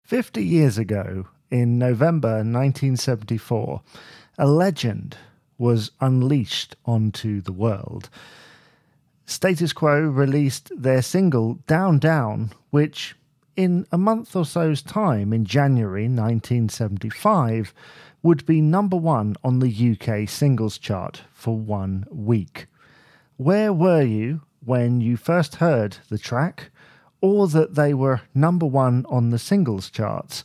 50 years ago, in November 1974, a legend was unleashed onto the world. Status Quo released their single Down Down, which in a month or so's time, in January 1975, would be number one on the UK singles chart for 1 week. Where were you when you first heard the track, or that they were number one on the singles charts?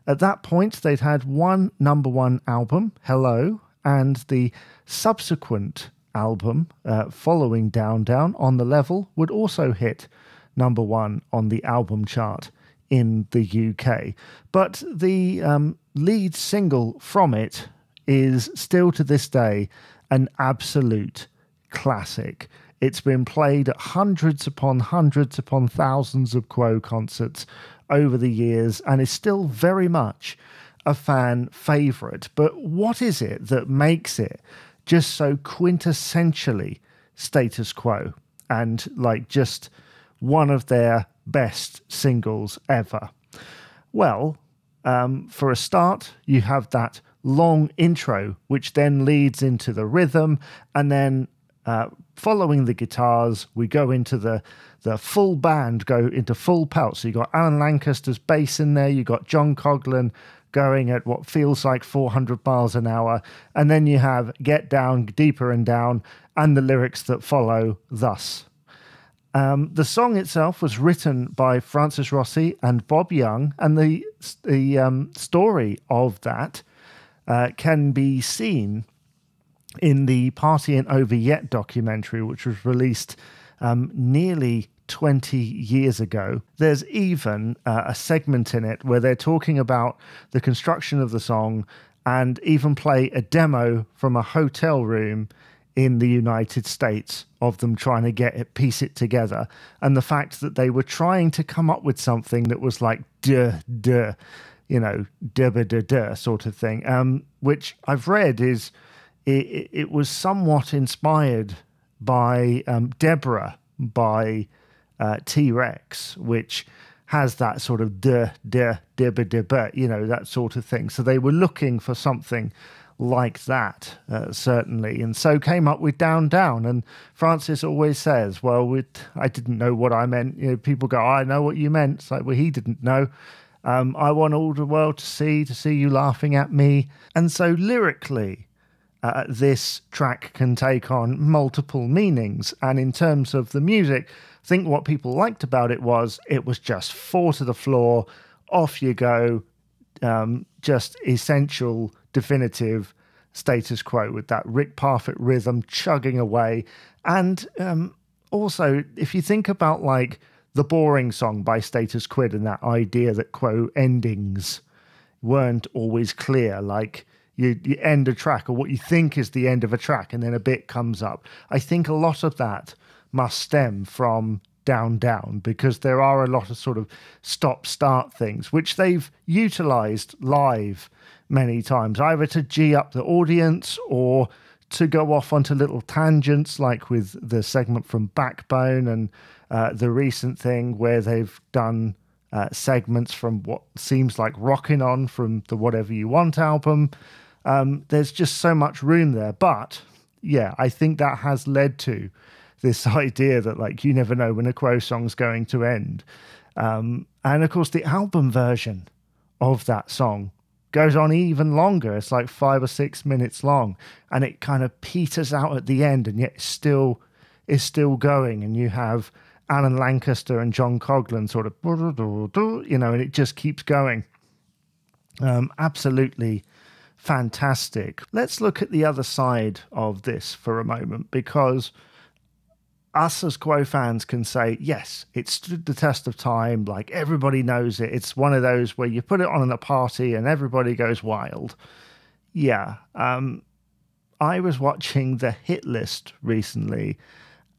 At that point, they'd had one number one album, Hello, and the subsequent album following Down Down, On the Level, would also hit number one on the album chart in the UK. But the lead single from it is still to this day an absolute classic. It's been played at hundreds upon thousands of Quo concerts over the years and is still very much a fan favourite. But what is it that makes it just so quintessentially Status Quo and like just one of their best singles ever? Well, for a start, you have that long intro, which then leads into the rhythm, and then following the guitars, we go into the full band, go into full pelt. So you got Alan Lancaster's bass in there, you got John Coghlan going at what feels like 400 miles an hour, and then you have Get Down, Deeper and Down, and the lyrics that follow thus. The song itself was written by Francis Rossi and Bob Young, and the story of that can be seen in the Party Ain't Over Yet documentary, which was released nearly 20 years ago. There's even a segment in it where they're talking about the construction of the song and even play a demo from a hotel room in the United States of them trying to piece it together, and the fact that they were trying to come up with something that was like duh, you know, duh sort of thing, which I've read is it was somewhat inspired by Deborah by T-Rex, which has that sort of duh, you know, that sort of thing. So they were looking for something like that, certainly, and so came up with Down Down. And Francis always says, well, I didn't know what I meant. You know, people go, I know what you meant. It's like, well, he didn't know. I want all the world to see you laughing at me. And so lyrically, this track can take on multiple meanings. And in terms of the music, I think what people liked about it was just four to the floor, off you go, just essential, definitive Status Quo with that Rick Parfitt rhythm chugging away. And also, if you think about like the Boring Song by Status Quo and that idea that Quo endings weren't always clear, like you end a track or what you think is the end of a track and then a bit comes up. I think a lot of that must stem from Down Down, because there are a lot of sort of stop-start things, which they've utilised live many times, either to G up the audience or to go off onto little tangents, like with the segment from Backbone and the recent thing where they've done segments from what seems like Rockin' On from the Whatever You Want album. There's just so much room there. But yeah, I think that has led to this idea that like you never know when a Quo song's going to end. And of course, the album version of that song goes on even longer. It's like 5 or 6 minutes long, and it kind of peters out at the end, and yet is still going. And you have Alan Lancaster and John Coghlan sort of, you know, and it just keeps going. Absolutely fantastic. Let's look at the other side of this for a moment, because us as Quo fans can say, yes, it stood the test of time, like everybody knows it. It's one of those where you put it on in a party and everybody goes wild. Yeah. I was watching the hit list recently,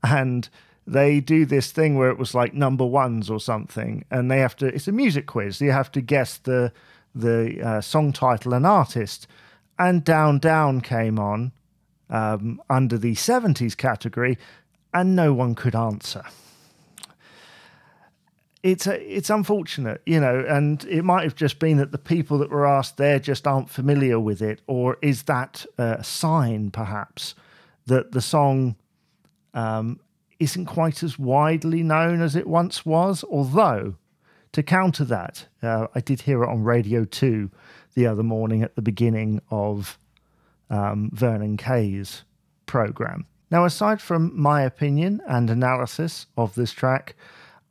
and they do this thing where it was like number ones or something, and they have to, it's a music quiz. You have to guess the song title and artist, and Down Down came on under the 70s category, and no one could answer. it's unfortunate, and it might have just been that the people that were asked there just aren't familiar with it, or is that a sign, perhaps, that the song isn't quite as widely known as it once was? Although, to counter that, I did hear it on Radio 2 the other morning at the beginning of Vernon Kay's programme. Now, aside from my opinion and analysis of this track,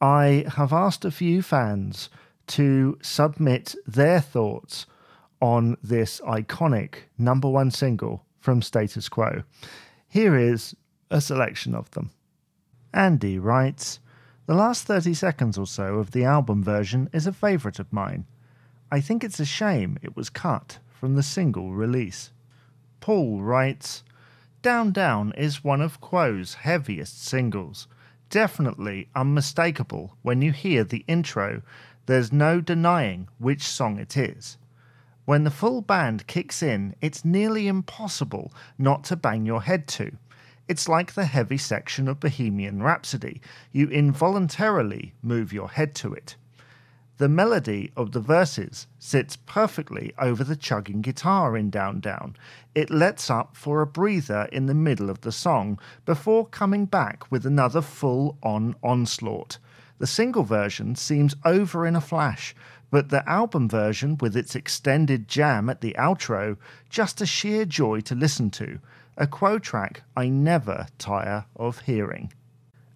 I have asked a few fans to submit their thoughts on this iconic number one single from Status Quo. Here is a selection of them. Andy writes, "The last 30 seconds or so of the album version is a favourite of mine. I think it's a shame it was cut from the single release." Paul writes, "Down Down is one of Quo's heaviest singles. Definitely unmistakable when you hear the intro. There's no denying which song it is. When the full band kicks in, it's nearly impossible not to bang your head to. It's like the heavy section of Bohemian Rhapsody. You involuntarily move your head to it. The melody of the verses sits perfectly over the chugging guitar in Down Down. It lets up for a breather in the middle of the song before coming back with another full-on onslaught. The single version seems over in a flash, but the album version with its extended jam at the outro, just a sheer joy to listen to. A Quo track I never tire of hearing."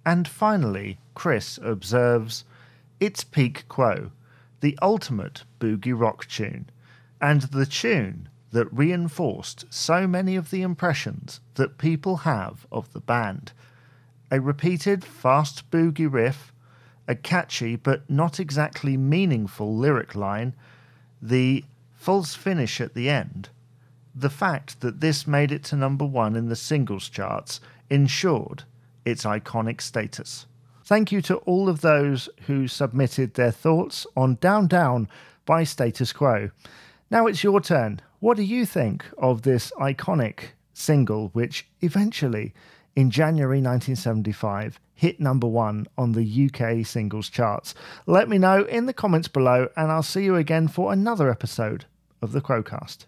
And finally, Chris observes, "It's peak Quo, the ultimate boogie rock tune, and the tune that reinforced so many of the impressions that people have of the band. A repeated fast boogie riff, a catchy but not exactly meaningful lyric line, the false finish at the end. The fact that this made it to number one in the singles charts ensured its iconic status." Thank you to all of those who submitted their thoughts on Down Down by Status Quo. Now it's your turn. What do you think of this iconic single, which eventually, in January 1975, hit number one on the UK singles charts? Let me know in the comments below, and I'll see you again for another episode of the Quo-Cast.